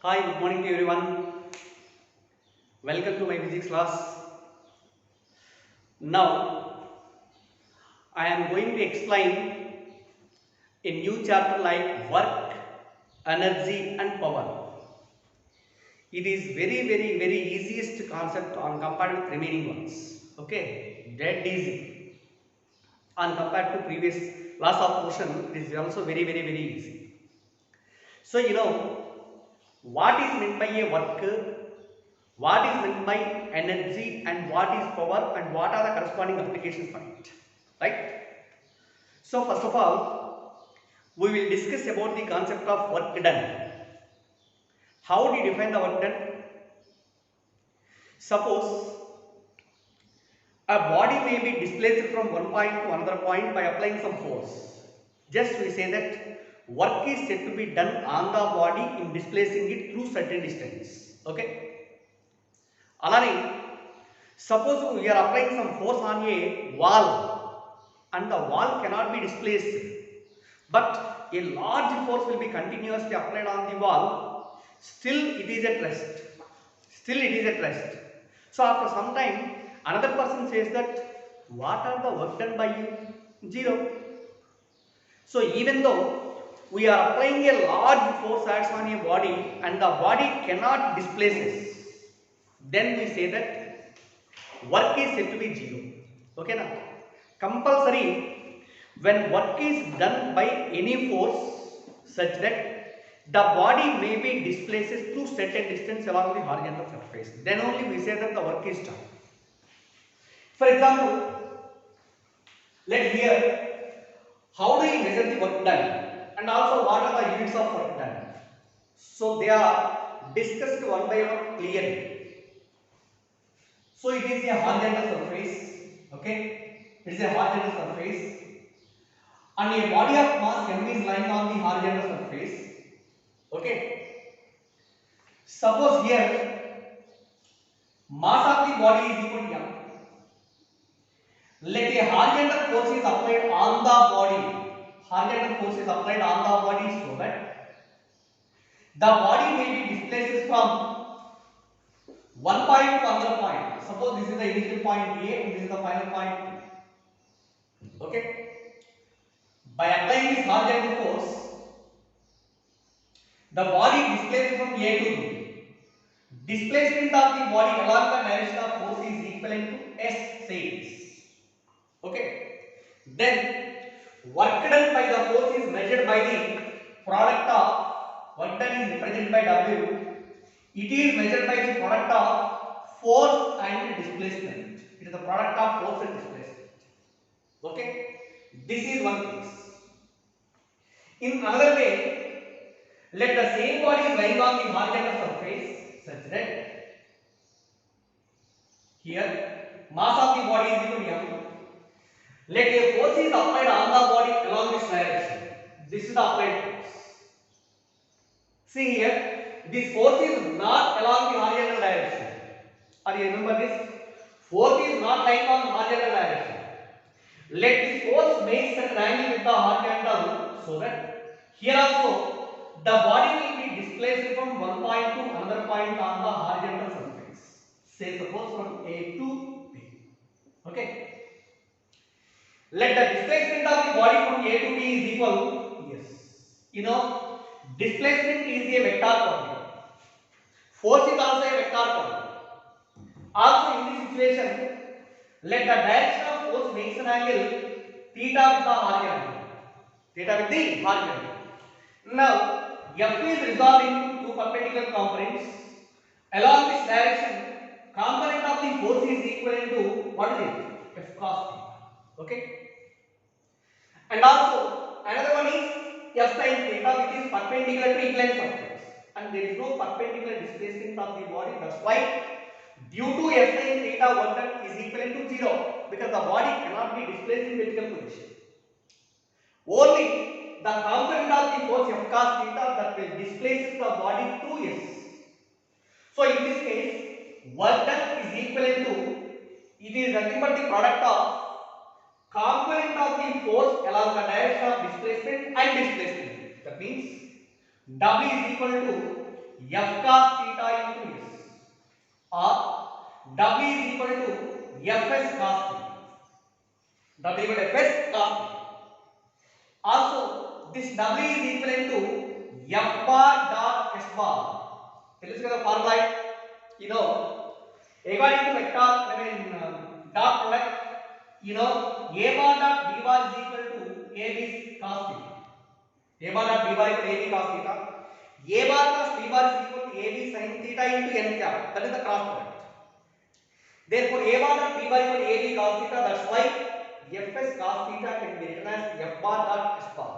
Hi, good morning to everyone. Welcome to my physics class. Now, I am going to explain a new chapter like work, energy, and power. It is very easiest concept on compared with remaining ones. Okay, dead easy. On compared to previous last of portion, it is also very easy. So what is meant by a work, what is meant by energy, and what is power, and what are the corresponding applications for it, right? So first of all, we will discuss about the concept of work done. How do you define the work done? Suppose a body may be displaced from one point to another point by applying some force. Just we say that work is said to be done on the body in displacing it through certain distance. Okay. Alani, suppose we are applying some force on a wall and the wall cannot be displaced, but a large force will be continuously applied on the wall, still it is at rest. Still it is at rest. So after some time, another person says that, what are the work done by you? Zero. So even though we are applying a large force on a body and the body cannot displace us, then we say that work is said to be zero. Okay now? Compulsory, when work is done by any force such that the body may be displaced through certain distance along the horizontal surface, then only we say that the work is done. For example, let here, how do you measure the work done and also what are the units of work done? So they are discussed one by one clearly. So it is a horizontal surface, okay? It is a horizontal surface and a body of mass m is lying on the horizontal surface, okay? Suppose here mass of the body is equal to m. Let a horizontal force is applied on the body. Horizontal force is applied on the body so that the body may be displaced from one point to another point. Suppose this is the initial point A and this is the final point B. Okay. By applying this horizontal force, the body displaced from A to B. Displacement of the body along the direction of force is equivalent to S says. Okay. Then work done by the force is measured by the product of work done is represented by W. It is measured by the product of force and displacement. It is the product of force and displacement. Okay. This is one case. In another way, let the same body is lying on the horizontal surface such that here mass of the body is equal to m. Let a force is applied on the body along this direction. This is the applied force. See here, this force is not along the horizontal direction. Are you remember this? Force is not lying on horizontal direction. Let this force make an angle with the horizontal so that here also the body will be displaced from one point to another point on the horizontal surface. Say suppose from A to B. Okay. Let the displacement of the body from A to B is equal. Yes. Displacement is a vector quantity. Force is also a vector quantity. Also in this situation, let the direction of force makes an angle theta with the horizontal. Theta with the horizontal. Now, F is resolved into two perpendicular components. Along this direction, component of the force is equivalent to what is it? F cos theta. Okay. And also another one is F sin theta, which is perpendicular to inclined surface, and there is no perpendicular displacement of the body. That's why due to F sin theta, work done is equivalent to 0 because the body cannot be displaced in vertical position. Only the component of the force F cos theta that will displace the body through S. So in this case, work done is equivalent to, it is nothing but the product of component of the force along the direction of displacement and displacement. That means W is equal to F cos theta into S, or W is equal to Fs cos theta. W is equal to Fs cos theta. Also, this W is equivalent to F bar dot S bar. తెలుసు కదా formula, you know, according to vector, dot product, you know, A bar dot B bar is equal to AB cos theta. A bar dot B bar equal to AB cos theta. A bar plus B bar is equal to AB sin theta into n cap. That is the cross product. Therefore, A bar dot B bar equal to AB cos theta. That's why Fs cos theta can be written as F bar dot S bar.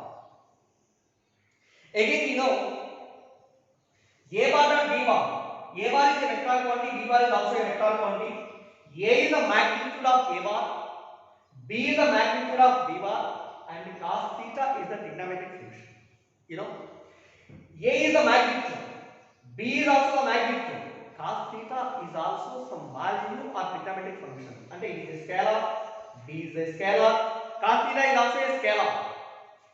Again, you know, A bar dot B bar. A bar is a vector quantity, B bar is also a vector quantity. A is the magnitude of A bar, B is the magnitude of B bar, and cos theta is the trigonometric function. You know, A is the magnitude, B is also the magnitude, cos theta is also some value or trigonometric function. And it is a scalar, B is a scalar, cos theta is also a scalar.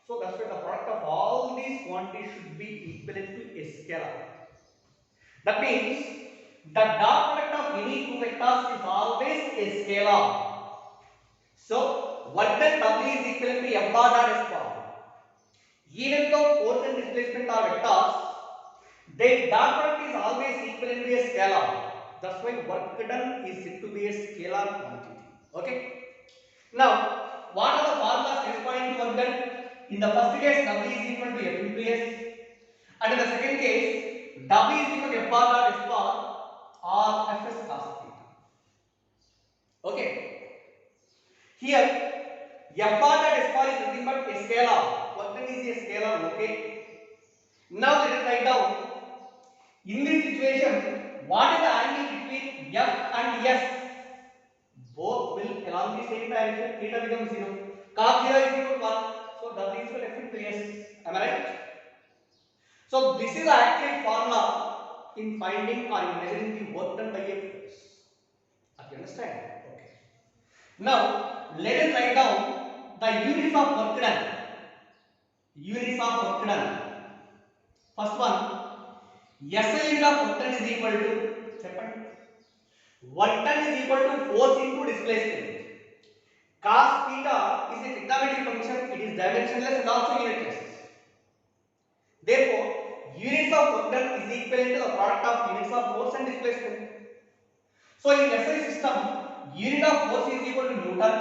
So that's why the product of all these quantities should be equivalent to a scalar. That means the dot product of any two vectors is always a scalar. So work done W is equivalent to F bar dot S bar. Even though force and displacement are vectors, their dot product is always equivalent to a scalar. That's why work done is said to be a scalar quantity. Okay. Now, what are the formulas corresponding to work done? In the first case, W is equal to F into S, and in the second case, W is equal to F bar dot S bar or Fs cos theta. Okay. Here, F bar dot S bar is nothing but a scalar. Work done is a scalar. Okay. Now let us write down. In this situation, what is the angle between F and S? Both will along the same direction. Theta becomes 0. Cos 0 is equal to 1. So W is equal to F into S. Am I right? So this is the accurate formula in finding or in measuring the work done by a force. Do you understand? Okay. Now let us write down the units of work done. Units of work done. First one, SI unit of work done is equal to, work done is equal to force into displacement. Cos theta is a trigonometric function. It is dimensionless and also unitless. Therefore, units of work done is equivalent to the product of units of force and displacement. So in SI system, unit of force is equal to Newton,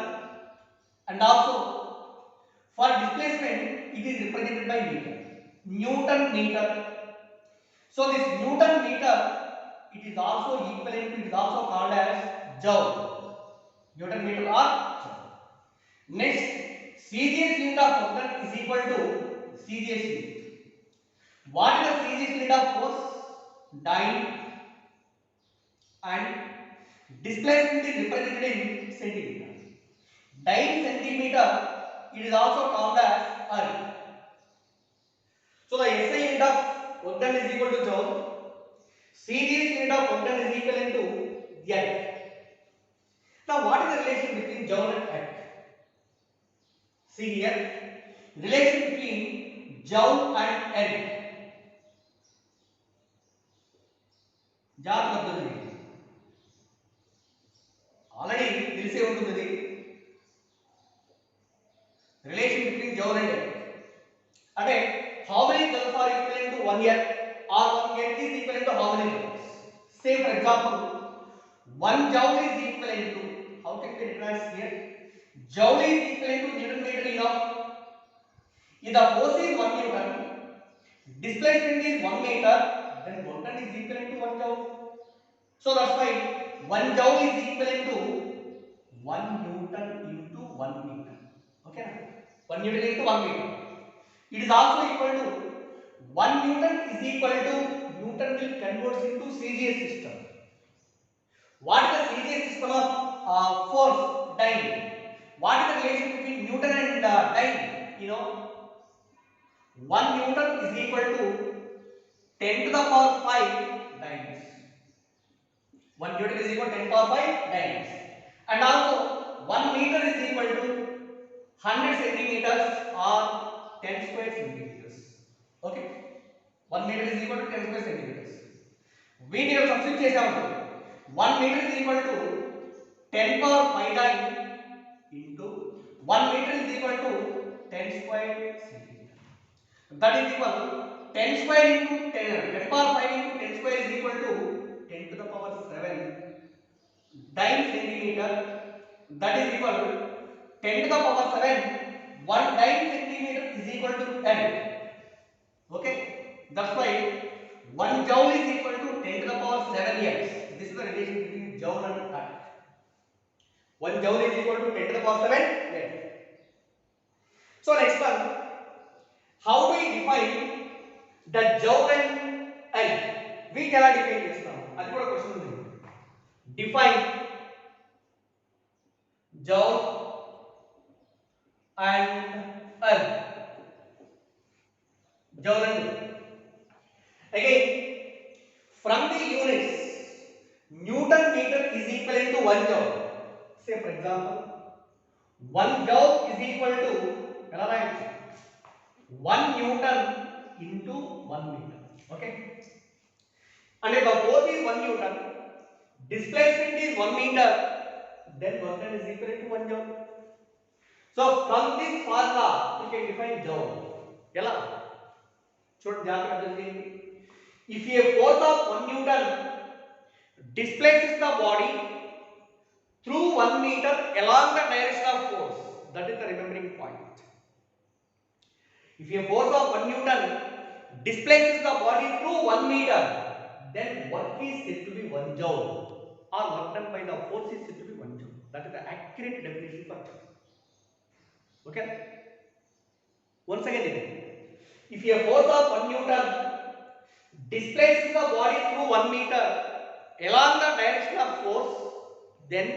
and also for displacement it is represented by meter. Newton meter. So this Newton meter, it is also equivalent to, it is also called as joule. Newton meter or joule. Next, CGS unit of work done is equal to CGS unit. What is the CGS unit of force? Dyne, and displacement is represented in centimeter. Dyne centimeter, it is also called as earth. So the SI unit of work done is equal to joule. CGS unit of work done is equivalent to earth. Now what is the relation between joule and earth? See here, relation between joule and earth. జాగ్రత్త అర్థం చేయండి. Already తెలిసే ఉంటుంది relation between joule and erg. అంటే how many joules are equal to 1 erg or 1 erg is equal to how many joules? Say for example 1 joule is equal to, how can we write here? Joule is equal to Newton meter. You know, if the force is 1 Newton, displacement is 1 meter, then work done is equal to 1 joule. So that's why 1 joule is equal to 1 Newton into 1 meter. Okay, 1 Newton into 1 meter. It is also equal to 1 Newton is equal to, Newton will convert into CGS system. What is the CGS system of force? Dyne. What is the relation between Newton and dyne? You know, 1 Newton is equal to 10 to the power 5 dynes. 1 Newton is equal to 10 to the power 5 dynes. And also 1 meter is equal to 100 centimeters or 10 square centimeters. Okay. 1 meter is equal to 10 square centimeters. వీటిని ఇక్కడ substitute చేసాము. 1 meter is equal to 10 power 5 into 1 meter is equal to 10 square centimeter. That is equal to 10 square into 10 power 5 into 10 square is equal to 10 to the power 7 dyne centimeter. That is equal to 10 to the power 7. 1 dyne centimeter is equal to 10. Okay, that's why 1 joule is equal to 10 to the power 7 x. This is the relation between joule and earth. 1 joule is equal to 10 to the power 7 x. So next one, how do we define the joule and earth? We cannot define this now. అది కూడా question ఉంది. Define joule and earth. Joule and earth. Again, from the units, Newton meter is equivalent to 1 joule. Say for example, 1 joule is equal to 1 Newton into 1 meter. Okay. And if the force is 1 Newton, displacement is 1 meter, then work done is equal to 1 joule. So from this formula, you can define joule. Ela? చూడండి జాగ్రత్తగా అర్థం చేయండి. If a force of 1 Newton displaces the body through 1 meter along the direction of force, that is the remembering point. If a force of 1 Newton displaces the body through 1 meter, then work is said to be 1 joule, or work done by the force is said to be 1 joule. That is the accurate definition for joule. Okay? Once again, if a force of 1 Newton displaces the body through 1 meter along the direction of force, then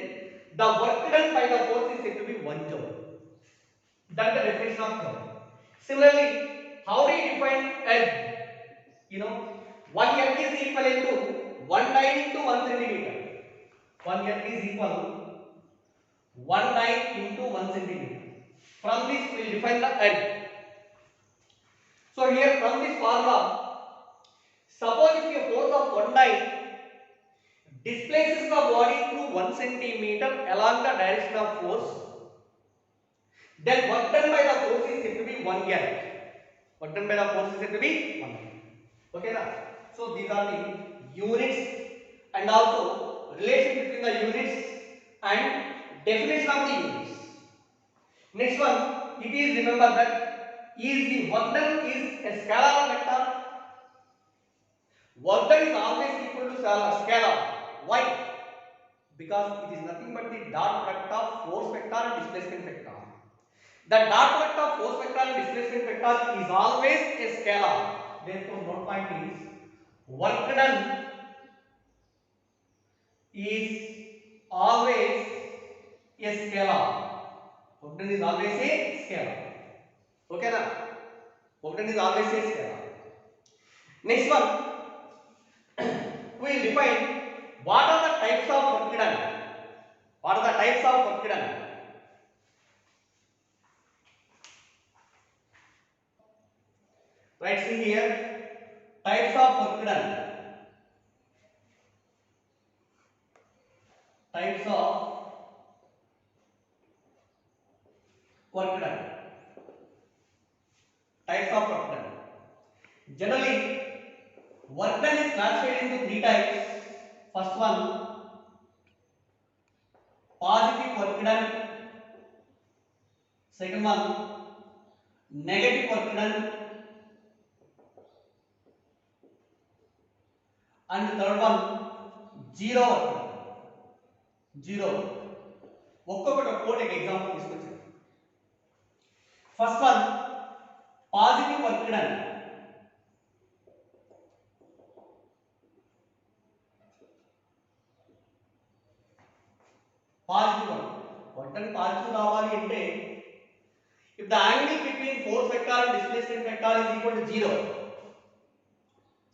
the work done by the force is said to be 1 joule. That is the definition of joule. Similarly, how do you define earth? 1 earth is equivalent to 1 dyne into 1 centimeter. 1 earth is equal to 1 dyne into 1 centimeter. From this we will define the earth. So here from this formula, suppose if a force of 1 dyne displaces the body through 1 centimeter along the direction of force, then work done by the force is said to be 1 earth. Work done by the force is said to be 1 earth. Okay, na? So these are the units and also relation between the units and definition of the units. Next one, it is remember that is the work done is a scalar or vector? Work done is always equal to scalar. Why? Because it is nothing but the dot product of force vector and displacement vector. The dot product of force vector and displacement vector is always a scalar. Therefore, note point is work done is always a scalar. Work done is always a scalar. Okay, na? Work done is always a scalar. Next one, we will define what are the types of work done. What are the types of work done? Right, see here, types of work done. Types of work done. Types of work done. Generally, work done is classified into 3 types. First one, positive work done. Second one, negative work done. And the third one, zero work done. Zero. ఒక్కొక్కటి ఒక example తీసుకొచ్చాను. First one, positive work done. Positive work done positive రావాలి అంటే if the angle between force vector and displacement vector is equal to 0,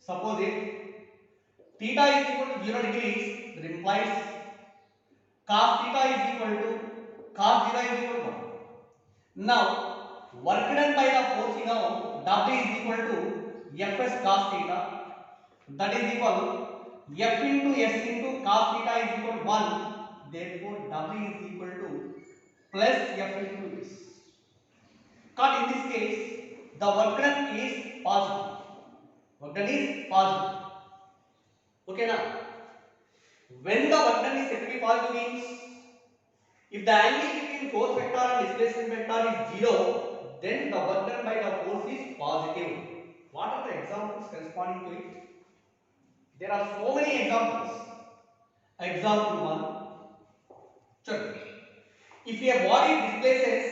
suppose if theta is equal to 0 degrees, that implies cos theta is equal to cos 0 is equal to 1. Now work done by the force, W is equal to Fs cos theta, that is equal F into S into cos theta is equal to 1. Therefore W is equal to plus F into S. But in this case, the work done is positive. Work done is positive. Okay now, when the work done is said to be positive means, if the angle between force vector and displacement vector is 0, then the work done by the force is positive. What are the examples corresponding to it? There are so many examples. Example 1. Check. If a body displaces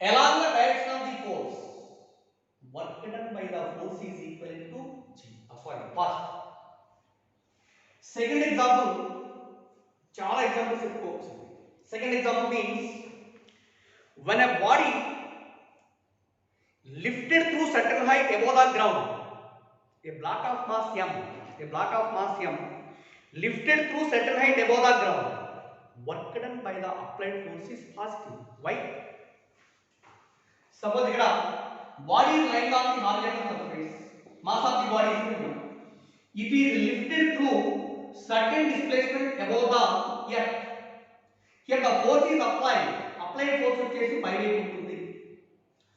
along the direction of the force, work done by the force is equal to G. First. Second example, chala examples చెప్పుకోవచ్చు. Second example means, when a body lifted through certain height above the ground, a block of mass m lifted through certain height above the ground, work done by the applied force is positive. Why? Suppose ikkada body is lying on the horizontal surface, mass of the body is given, it is lifted through certain displacement above the earth. Here the force is applied force వచ్చేసి పైవైపు ఉంటుంది,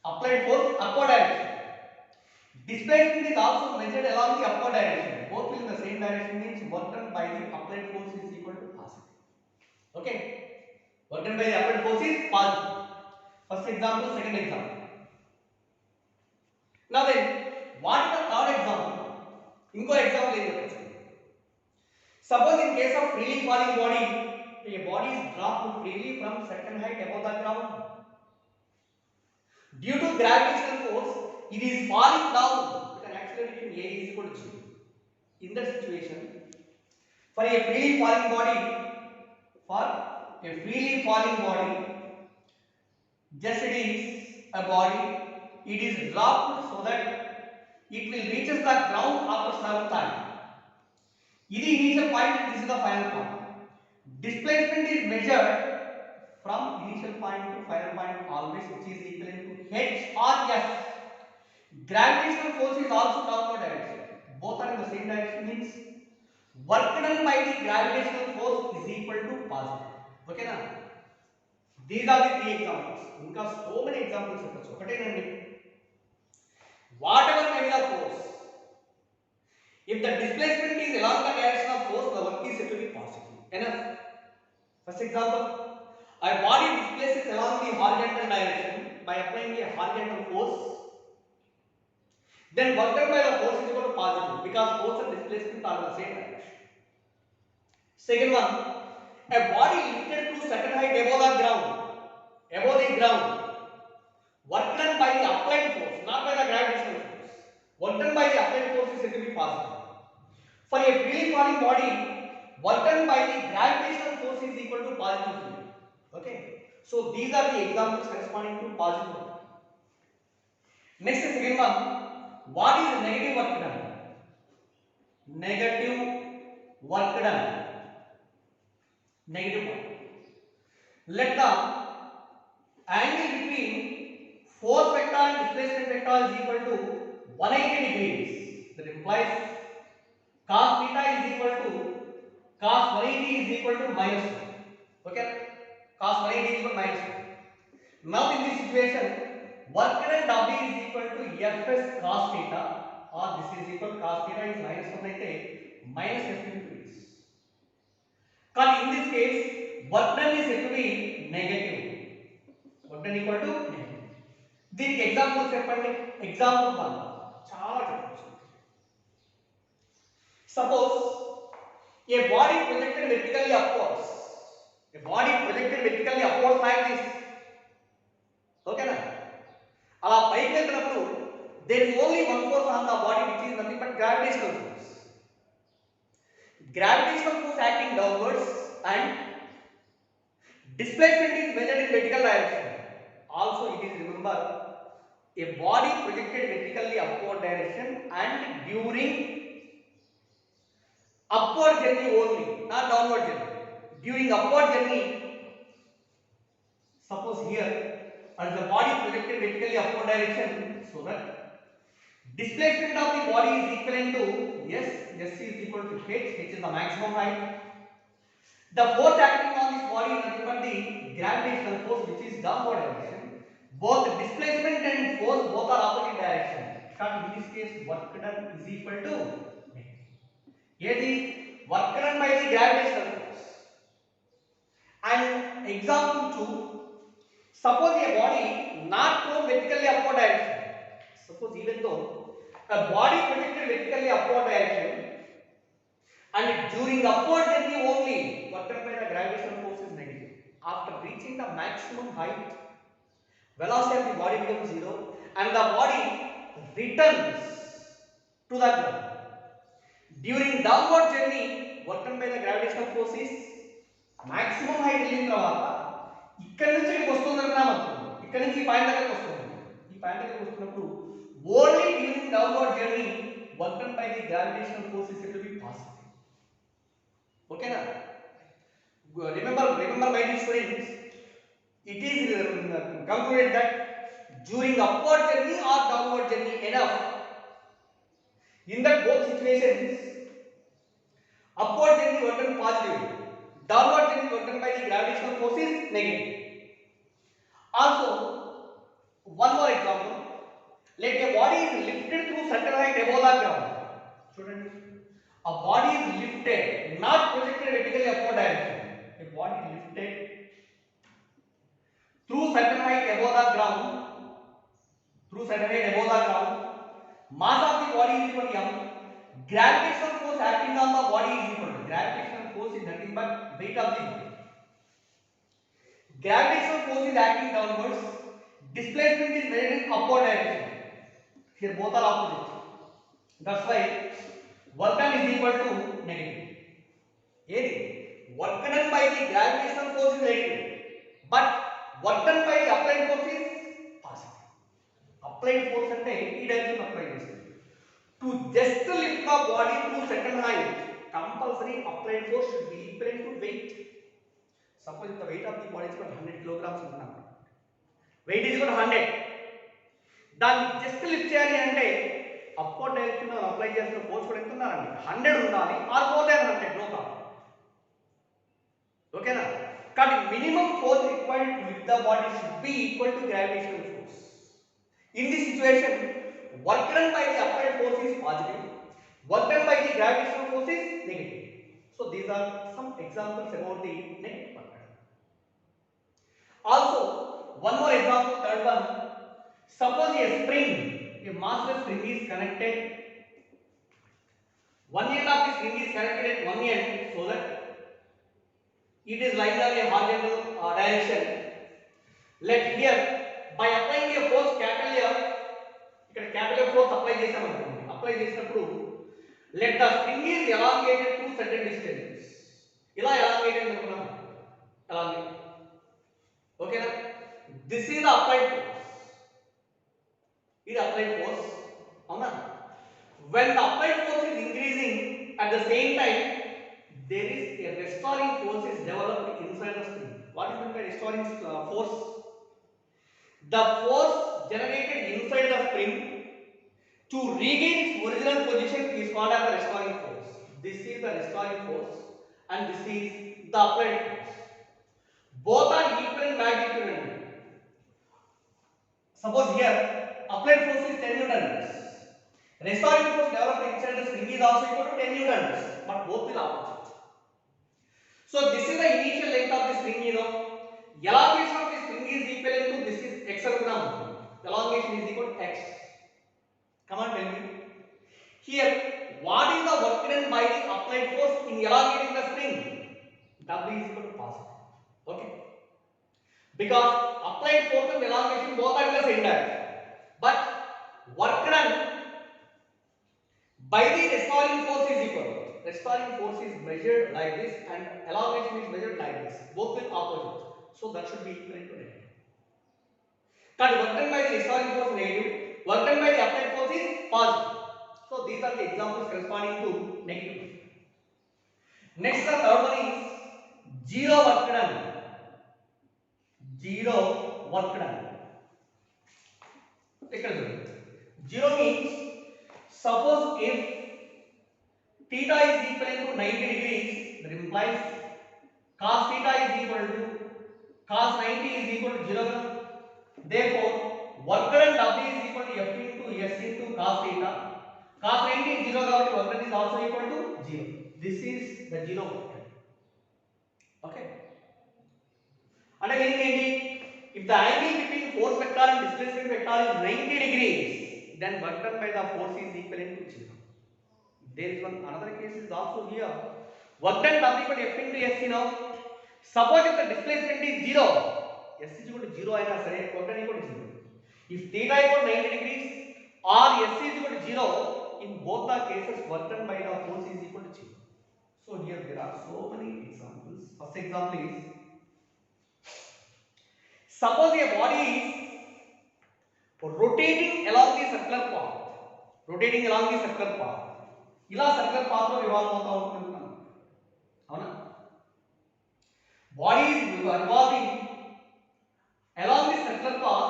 applied force upward direction. Displacement is also measured along the upward direction, both in the same direction means work done by the applied force is equal to positive. Okay, work done by the applied force is positive. First example, second example. Now then, what is the third example? ఇంకో example ఏం చెప్పొచ్చు? Suppose in case of freely falling body, a body is dropped freely from certain height above the ground. Due to gravitational force, it is falling down with an acceleration A is equal to G. In that situation, for a freely falling body, just it is a body, it is dropped so that it will reaches the ground after some time. This is the initial point, this is the final point. Displacement is measured from initial point to final point always, which is equal to H or S. Gravitational force is also downward direction. Both are in the same direction means work done by the gravitational force is equal to positive. Okay na? These are the three examples. Inka so many examples చెప్పొచ్చు. ఒకటేనండి. Whatever may be the force, if the displacement is along the direction of force, the work is said to be positive. Enough. First example, a body displaces along the horizontal direction by applying a horizontal force, then work done by the force is equal to positive because force and displacement are in the same direction. Second one, a body lifted to certain height above the ground, work done by the applied force, not by the gravitational force. Work done by the applied force is said to be positive. For a freely falling body, work done by the gravitational force is equal to positive. Okay, so these are the examples corresponding to positive work. Next is second one, what is negative work done? Negative work done. Let the angle between force vector and displacement vector is equal to 180 degrees. That implies cos theta is equal to cos 180 is equal to minus 1. Okay, cos 180 is equal to minus 1. Now in this situation, work done W is equal to Fs cos theta, or this is equal cos theta is minus 1 అయితే minus F into S. But in this case, work done is said to be negative. Work done equal to negative. దీనికి example చెప్పండి. Example 1 చాలా చెప్పొచ్చు. Suppose a body projected vertically upwards, like this. Okay na? అలా పైకి వెళ్తున్నప్పుడు there is only one force on the body, which is nothing but gravitational force. Gravitational force acting downwards and displacement is measured in vertical direction. Also it is, remember, a body projected vertically upward direction and during upward journey only, not downward journey. During upward journey, suppose here as the body projected vertically upward direction, so that Displacement of the body is equivalent to, yes, S is equal to H is the maximum height. The force acting on this body is nothing but the gravitational force, which is downward direction. Both displacement and force both are opposite direction. In this case, work done is equal to here the work done by the gravitational force. And example 2, suppose a body not thrown vertically upward direction. Suppose even though a body projected vertically upward direction, and during upward journey only, work done by the gravitational force is negative. After reaching the maximum height, velocity of the body becomes zero, and the body returns to the ground. During downward journey, work done by the gravitational force is maximum height వెళ్ళిన తర్వాత ఇక్కడ నుంచి ఇక్కడికి వస్తుంది అనుకున్నాం. ఇక్కడ నుంచి ఈ పాయింట్ దగ్గరికి వస్తుంది. ఈ పాయింట్ దగ్గరికి వస్తున్నప్పుడు only during downward journey work done by the gravitational force is said to be positive. Okay na? Remember my dear students, it is concluded that during upward journey or downward journey enough. In that both situations, upward journey work done positive, downward journey work done by the gravitational force is negative. Also, one more example. Let a body is lifted through certain height above the ground. Students, a body is lifted, not projected vertically upward direction. A body is lifted through certain height above the ground. Mass of the body is equal to m. Gravitational force acting on the body is equal to, gravitational force is nothing but weight of the body. Gravitational force is acting downwards. Displacement is measured in upward direction. Here both are opposite. That's why work done is equal to negative. Work done by the gravitational force is negative, but work done by the applied force is positive. Applied force ante ee direction apply chestadi. To just lift the body to certain height, compulsory applied force should be equivalent to weight. Suppose the weight of the body is 100 kilograms unnam. Weight is 100. దాన్ని just lift చేయాలి అంటే upward direction లో apply చేసిన force కూడా ఎంత ఉండాలండి 100 ఉండాలి or more than 100 no problem. ఓకేనా? కానీ minimum force required to lift the body should be equal to gravitational force. In this situation work done by the applied force is positive, work done by the gravitational force is negative. So these are some examples about the negative work done. Also, one more example, third one. Suppose a spring, a master spring is connected. One end of the spring is connected at one end so that it is lying on a horizontal direction. Let here, by applying a force capital F, ఇక్కడ capital force apply చేసాం అనుకోండి. Apply చేసినప్పుడు let the spring is elongated to certain distance. ఇలా elongated అనుకున్నాం. elongated. ఓకేనా? This is the applied force. Is applied force. Avuna? When the applied force is increasing, at the same time there is a restoring force is developed inside the spring. What is meant by restoring force? The force generated inside the spring to regain its original position is called as the restoring force. This is the restoring force and this is the applied force. Both are equal in magnitude. Suppose here applied force is 10 newtons. Restoring force developed inside the spring is also equal to 10 newtons, but both will opposite. So this is the initial length of the spring, elongation of the spring is equivalent to this is x అనుకున్నాం. Elongation is equal to x. Come on, tell me. Here, what is the work done by the applied force in elongating the spring? W is equal to positive. Okay. Because applied force and elongation both are in the same direction. But work done by the restoring force is equal. Restoring force is measured like this and elongation is measured like this. Both will opposite. So that should be equivalent to negative. But work done by the restoring force negative, work done by the applied force is positive. So these are the examples corresponding to negative. Next the third one is zero work done. Zero work done. Zero means Suppose if theta is equal to 90 degrees, that implies cos theta is equal to cos 90 is equal to 0. Therefore, work done W is equal to F into S into cos theta. Cos 90 is 0 కాబట్టి work done is also equal to 0. This is the 0 vector. Okay. And again, if the angle between force vector and displacement vector is 90 degrees, then work done by the force is equivalent to 0. There is one another case is also here. Work done W equal to F into S, suppose if the displacement is 0, S is equal to 0 ayina sare, work done equal to 0. If theta equal to 90 degrees or S is equal to 0, in both the cases work done by the force is equal to 0. So here there are so many examples. First example is, suppose a body is rotating along the circular path. Rotating along the circular path. ఇలా circular path లో revolve అవుతా ఉంటుంది అవునా? Body is revolving along the circular path,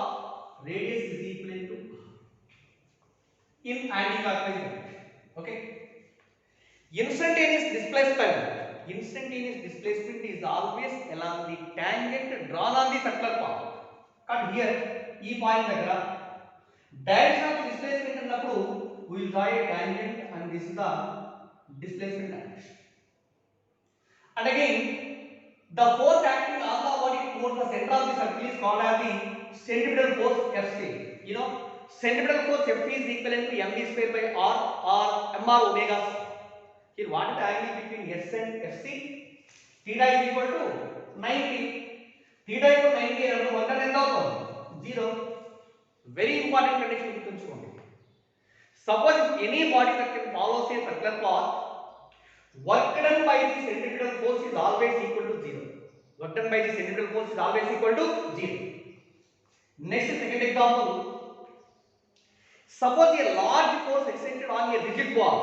radius is equal to in anti-clockwise direction. Okay. Instantaneous displacement is always along the tangent drawn on the circular path. Cut here, e point దగ్గర direction of displacement అన్నప్పుడు we will draw a tangent and this is the displacement direction. And again, the force acting on the body towards the center of the circle is called as the centripetal force Fc. Centripetal force F is equivalent to mv square by r or mr omega. Here what is the angle between S and Fc? Theta is equal to 90. Theta equal to 90 and work done ఎంత అవుతుంది? 0. Very important condition గుర్తుంచుకోండి. Suppose if any body that can follow a circular path, work done by the centripetal force is always equal to 0. Work done by the centripetal force is always equal to 0. Next, second example. Suppose a large force exerted on a rigid wall.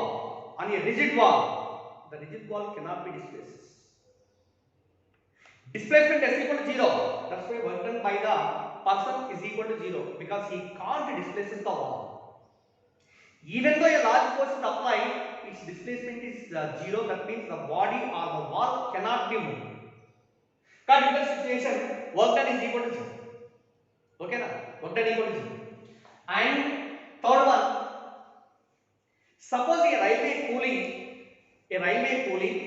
The rigid wall cannot be displaced. Displacement is equal to 0. That's why work done by the person is equal to 0 because he can't displace the wall. Even though a large force is applied, its displacement is 0. That means the body or the wall cannot be moved. But in that situation, work done is equal to 0. Okay, na? Work done equal to 0. And third one, suppose a railway coolie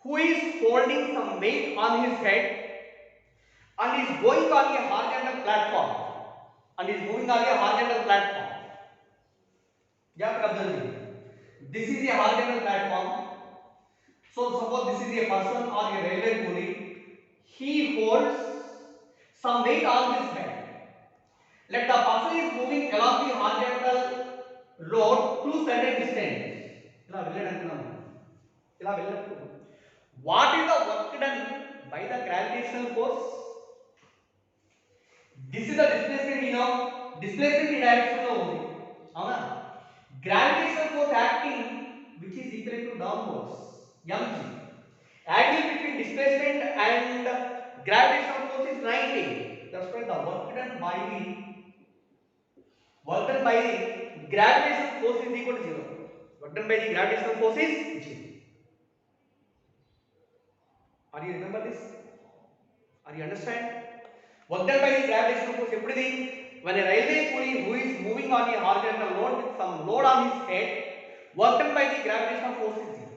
who is holding some weight on his head and is going on a horizontal platform This is a horizontal platform. So suppose this is a person or a railway coolie. He holds some weight on his head. Let the person is moving along the horizontal road to certain distance. What is the work done by the gravitational force? This is the displacement, displacement in direction lo undi. Avuna? Gravitational force acting which is equal to downwards, mg. Angle between displacement and gravitational force is 90. That's why the work done by the gravitational force is equal to 0. Work done by the gravitational force is 0. Are you remember this? Are you understand? Work done by the gravitational force eppudi? When a railway coolie who is moving on a horizontal load with some load on his head, work done by the gravitational force is 0.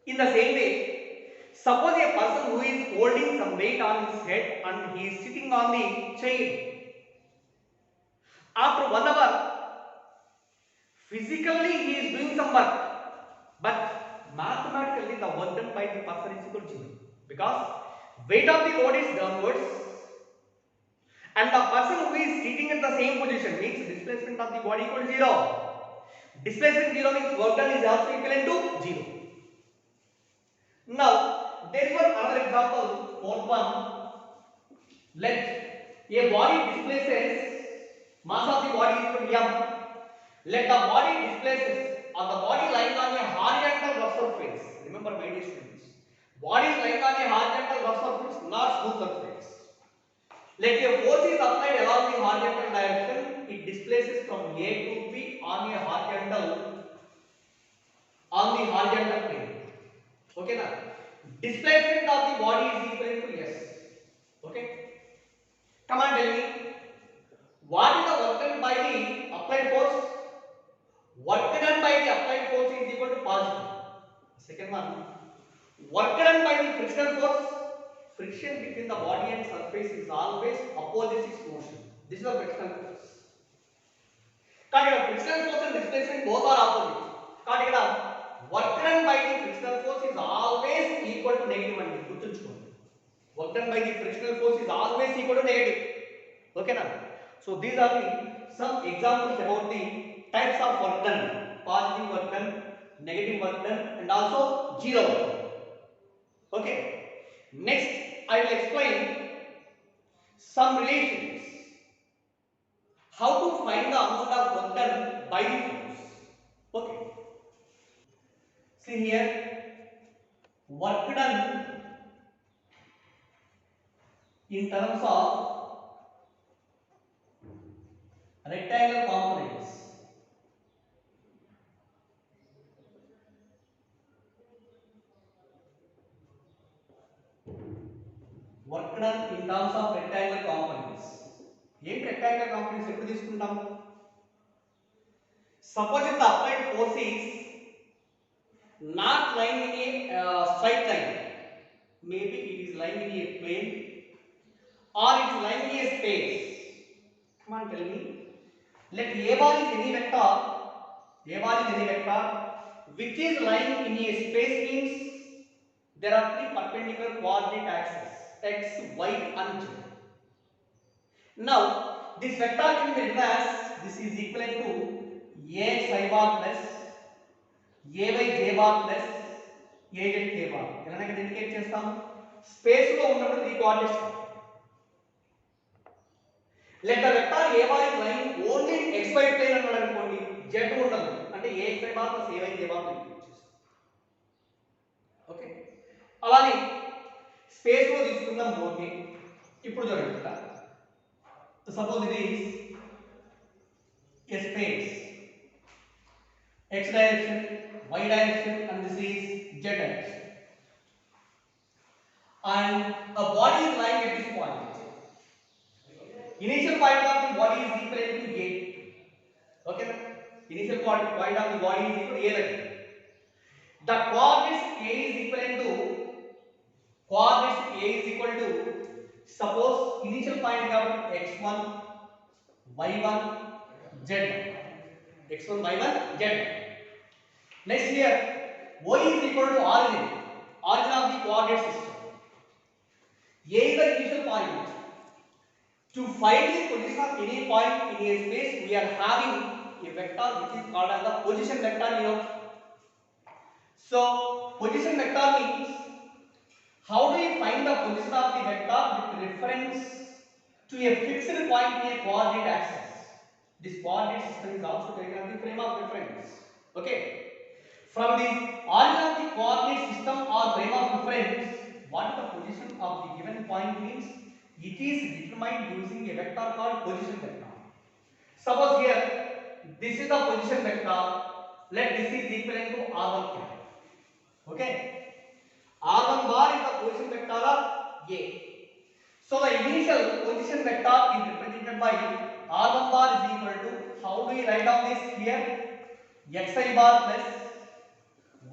In the same way, suppose a person who is holding some weight on his head and he is sitting on the chair. After 1 hour, physically he is doing some work, but mathematically the work done by the person is equal to 0 because weight of the load is downwards and the person who is sitting at the same position means displacement of the body equal to 0. Displacement 0 means work done is also equivalent to 0. Now there is another example, fourth one. Let a body displaces, mass of the body is equal to m. Let the body displaces or the body lying on a horizontal rough surface. Remember my dear students, body is lying on a horizontal rough surface, not smooth surface. Let a force is applied along the horizontal direction it displaces from A to B on a horizontal plane. Okay now. Displacement of the body is equal to S. Okay. Come on, tell me. What is the work done by the applied force? Work done by the applied force is equal to positive. Second one. Work done by the frictional force. Friction between the body and surface is always opposite its motion. This is the frictional force. Frictional force and displacement both are opposite. Work done by the frictional force is always equal to negative and గుర్తుంచుకోండి. Work done by the frictional force is always equal to negative. Okay now. So these are the some examples about the types of work done: positive work done, negative work done, and also zero work done. Okay. Next, I will explain some relations. How to find the amount of work done by the force. Okay. See here, work done in terms of rectangular components. Work done in terms of rectangular components. ఏంటి rectangular components ఎప్పుడు తీసుకుంటాం? Suppose if the applied force is not lying in a straight line, maybe it is lying in a plane or it is lying in a space. Come on, tell me. Let A bar is any vector. A bar is any vector which is lying in a space means there are three perpendicular coordinate axes x, y, and z. Now this vector can be written as this is equivalent to ax I bar plus ay j bar plus az k bar. ఎలాగైనా indicate చేస్తాం space లో ఉన్నప్పుడు three coordinates. Let the vector a bar is lying only in xy plane అన్నాడు అనుకోండి, z ఉండదు అంటే ax I bar plus ay j bar indicate చేస్తాం. Okay, అలానే స్పేస్ లో తీసుకుందాం. ఓకే, ఇప్పుడు చూడండి, సపోజ్ ఇది a space, x direction, y direction, and this is z direction, and a body is lying at this point. Initial point of the body is equal to a. Okay, initial point of the body is equal to a. The coordinates a is equal to suppose initial point of x1 y1 z1, x1 y1 z. Next here y is equal to origin of the coordinate system. A is the initial point. To find the position of any point in a space, we are having a vector which is called as the position vector. So position vector means how do you find the position of the vector with reference to a fixed point in a coordinate axis. This coordinate system is also taken as the frame of reference. Okay, from the origin of the coordinate system or frame of reference, what is the position of the given point means it is determined using a vector called position vector. Suppose here this is the position vector, let this is equivalent to r1 cap. Okay, r1 bar is the position vector of A. So the initial position vector is represented by r1 bar is equal to, how do we write down this here, xi bar plus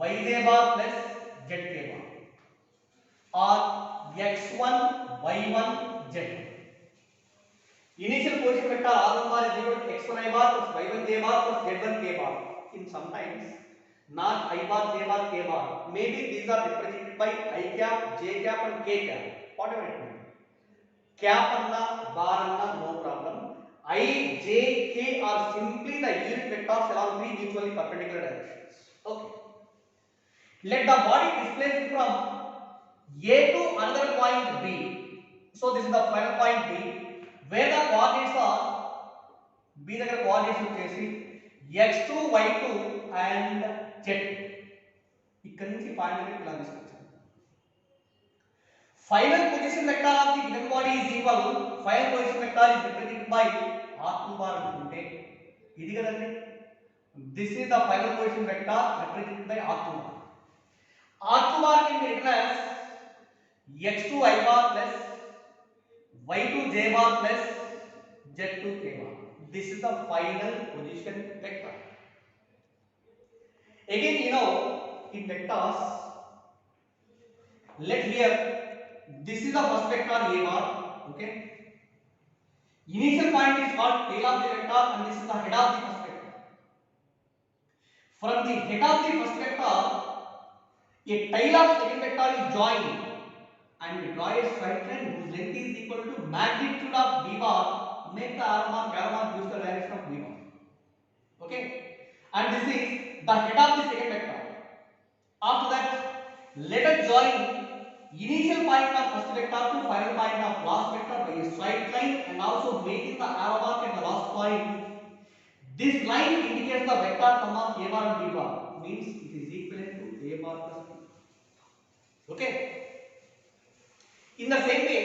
yj bar plus zk bar, or x1 y1 z. Initial position vector r1 bar is equal to x1 I bar plus y1 j bar plus z1 k bar. In sometimes not I bar j bar k bar, maybe these are represented by I cap, j cap, and k cap, whatever it may be. Cap anna bar anna no problem. I, j, k are simply the unit vectors along three mutually perpendicular directions. Okay, let the body displace from A to another point B. So this is the final point B, where the coordinates are B దగ్గర coordinates వచ్చేసి x2 y2 and z. ఇక్కడ నుంచి point దగ్గర ఇలా తీసుకొచ్చాను. Final position vector of the given body is equal. Final position vector is represented by r2 bar అనుకుంటే ఇది కదండి. This is the final position vector represented by r2 bar. r2 bar can be written as x2 I bar plus y2 j bar plus z2 k bar. This is the final position vector. Again, you know, in vectors, let here, this is the first vector a bar, okay. Initial point is called tail of the vector and this is the head of the first vector. From the head of the first vector, a tail of second vector is joined and we draw a straight line whose length is equal to magnitude of b bar. Make the arrow mark gives the direction of b bar, okay. And this is the head of the second vector. After that, let us join initial point of first vector to final point of last vector by a straight line and also making the arrow mark at the last point. This line indicates the vector sum of a bar and b bar, means it is equivalent to a bar plus b. Okay. In the same way,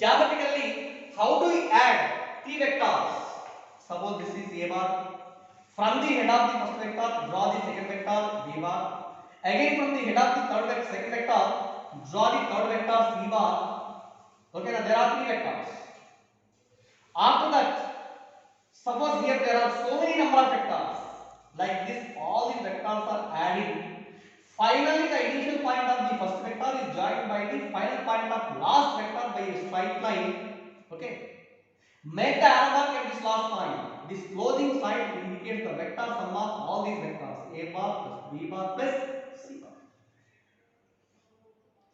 geometrically, how do we add three vectors? Suppose this is a bar. From the head of the first vector, draw the second vector b bar. Again from the head of the second vector, draw the third vector c bar. Okay, now there are three vectors. After that, suppose here there are so many number of vectors. Like this, all the vectors are added. Finally, the initial point of the first vector is joined by the final point of last vector by a straight line. Okay. Make the arrow mark at this last point. This closing side indicates the vector sum of all these vectors a bar plus b bar plus c bar.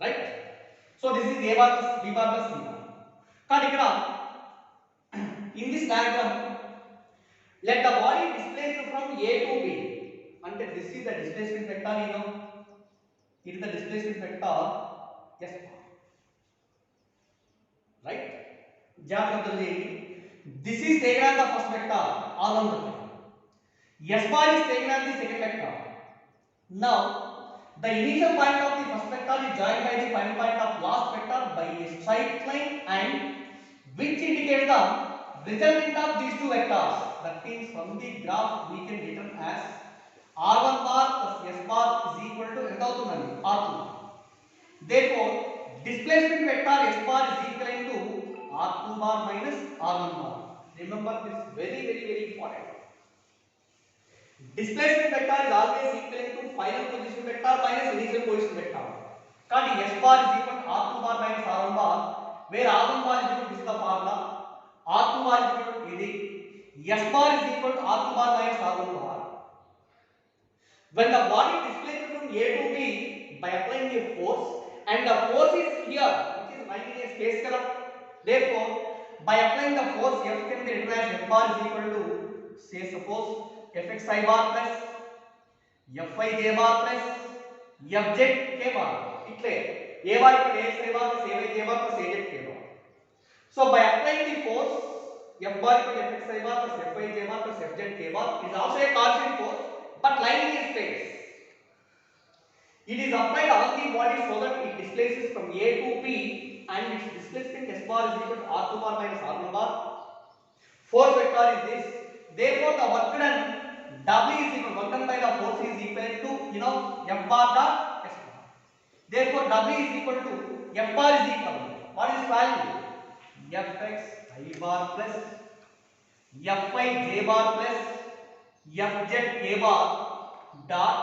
Right? So this is a bar plus b bar plus c bar. But in this diagram, let the body displaced from a to b. And this is the displacement vector, you know. It is the displacement vector s bar. Right? Geometrically, this is taken as the first vector r1 vector. S bar is taken as the second vector. Now, the initial point of the first vector is joined by the final point of last vector by a straight line and which indicates the resultant of these two vectors. That means from the graph we can written as r1 bar plus s bar is equal to r2. Therefore, displacement vector s bar is equivalent to r2 bar minus r1 bar. Remember this, very important. Displacement vector is always equivalent to final position vector minus initial position vector. Because s bar is equal to r2 bar minus r1 bar, where r1 bar is equal to this is the formula, r2 bar is equal to this, s bar is equal to r2 bar minus r1 bar. When the body displaced from a to b by applying a force, and the force is here, which is lying in a space column. Therefore, by applying the force, F can be written as F bar is equal to, say suppose, Fx I bar plus Fy j bar plus Fz k bar. इतने A bar equal to Ax I bar plus Ay j bar plus Az k bar. So by applying the force, F bar equal to Fx I bar plus Fy j bar plus Fz k bar is also a constant force, but lying in space. It is applied on the body so that it displaces from A to B and its displacement s bar is equal to r2 bar minus r1 bar. Force vector is this. Therefore, the work done W is equal to work done by the force is equal to, you know, F bar dot s bar. Therefore, W is equal to F bar is equal to what is value? Fx I bar plus Fy j bar plus Fz k bar dot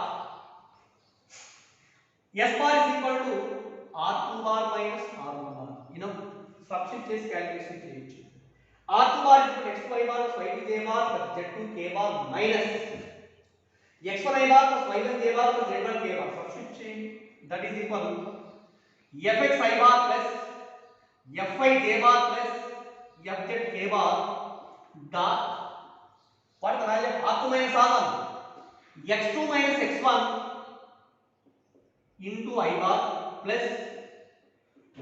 S bar is equal to R2 bar minus R1 bar. You know, substitute this calculation change. R2 bar is equal to X1 I bar plus Y2 j bar plus Z2 k bar minus X1 I bar plus Y1 j bar plus Z1 k bar. Substitute change. That is equal to Fx I bar plus Fy j bar plus Fz k bar dot what is the value of R2 minus R1? X2 minus X1 into I bar plus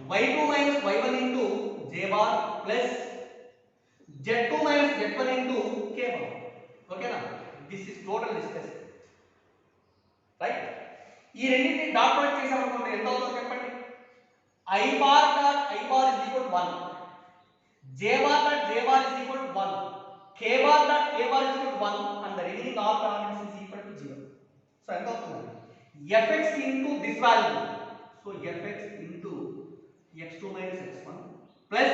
Y2 minus Y1 into J bar plus Z2 minus Z1 into K bar. Okay na? This is total displacement. Right? ఈ రెండింటిని dot product చేసామనుకోండి ఎంత అవుతుందో చెప్పండి. I bar is equal to 1. J bar is equal to 1. k bar dot k bar is equal to 1 and the remaining all parameters is equal to 0. So ఎంత అవుతుంది? fx into this value. So fx into x2 minus x1 plus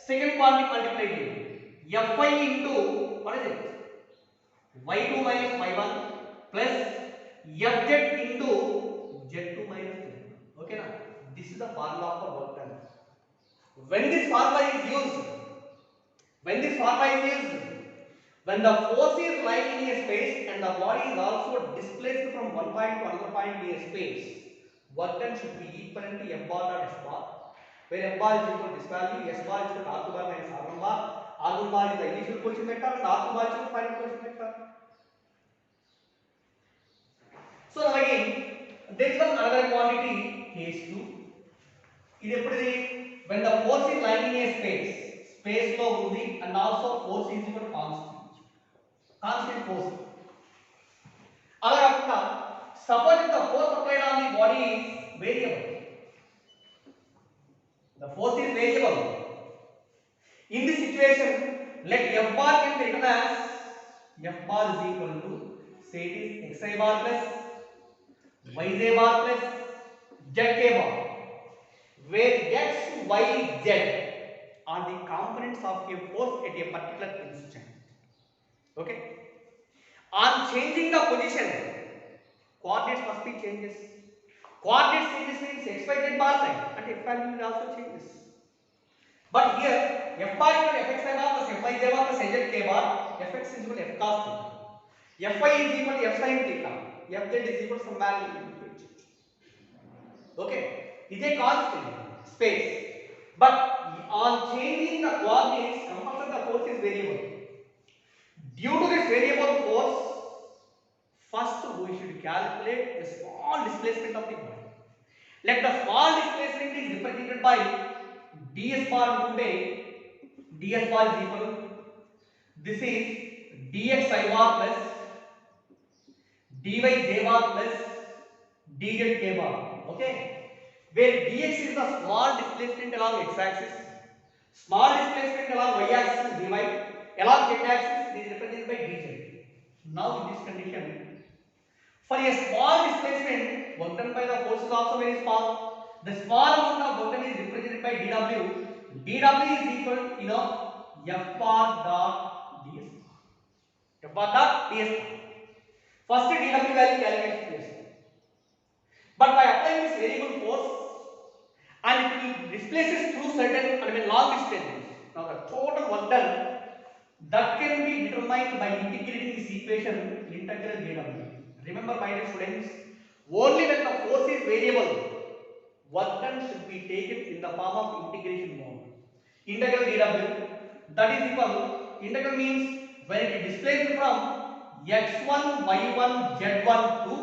second quantity multiplied fy into what is it? y2 minus y1 plus fz into z2 minus z1. Okay na? This is the formula for work done. When this formula is used, when the force is lying in a space and the body is also displaced from one point to another point in a space, work done should be equivalent to f bar dot s bar, where f bar is equal to this value, s bar is equal to r2 bar minus r1 bar, r1 bar is the initial position vector and r2 bar is the final position vector. So now again, there is one another quantity case 2. ఇది ఎప్పుడుది? When the force is lying in a space లో ఉంది and also force is equal to constant force. అలా కాకుండా suppose if the force applied on the body is variable, the force is variable, in this situation let f bar can be written as f bar is equal to, say it is xi bar plus yj bar plus zk bar, where x, y, z are the components of a force at a particular instant. Okay? On changing the position, coordinates must be changes. Coordinates changes means x, y, z bar time and f value also changes. But here f bar equal to fxi bar plus fyj bar plus zk bar, fx is equal to f cos theta, fy is equal to f sin theta, fz is equal to some value. Okay? It is a constant space, but on changing the coordinates, compulsory the force is variable. Due to this variable force, first we should calculate a small displacement of the body. Let the small displacement is represented by ds bar into ds bar is equal, this is dx I bar plus dy j bar plus dz k bar. Okay? Where dx is the small displacement along x-axis, small displacement along y-axis is dy, along z-axis it is represented by dz. Now in this condition, for a small displacement, work done by the force is also very small. The small amount of work done is represented by dw. dw is equal to, f bar dot ds bar. F bar dot ds bar. First dw value calculation. But by applying this variable force, and it will displaces through certain long distances. Now the total work done that can be determined by integrating this equation integral dw. Remember my dear students, only when the force is variable, work done should be taken in the form of integration mode. Integral dw, that is equal, integral means when it is displaced from x1 y1 z1 to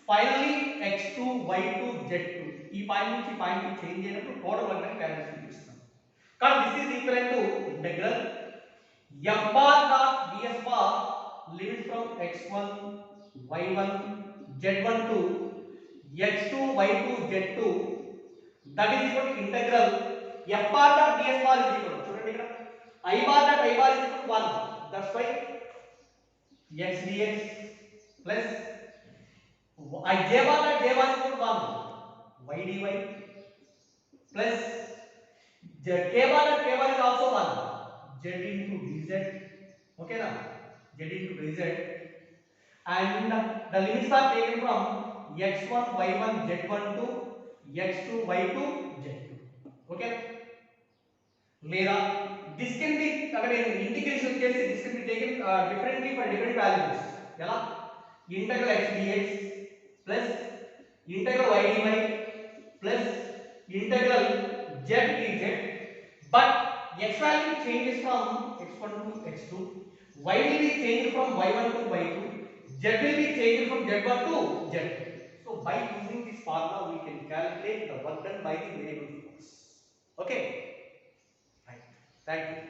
finally x2 y2 z2. ఈ point నుంచి ఈ point కి change అయినప్పుడు total work ని calculate చేస్తాం. కాబట్టి this is equal to integral f bar dot ds bar limit from x1 y1 z1 to x2 y2 z2, that is equal to integral f bar dot ds bar is equal to, చూడండి ఇక్కడ I bar dot I bar is equal to 1, that's why x dx plus I j bar dot j bar is equal to 1, y dy plus k bar dot k bar is also 1, z into dz. Okay na? Z into dz, and the limits are taken from x1 y1 z1 to x2 y2 z2. Okay, లేదా this can be అక్కడ integration చేసి this can be taken differently for different values. ఎలా? integral x dx plus integral y dy plus integral z dz, but x value changes from x1 to x2, y will be changed from y1 to y2, z will be changed from z1 to z2. So by using this formula we can calculate the work done by the variable force. Okay, right, thank you.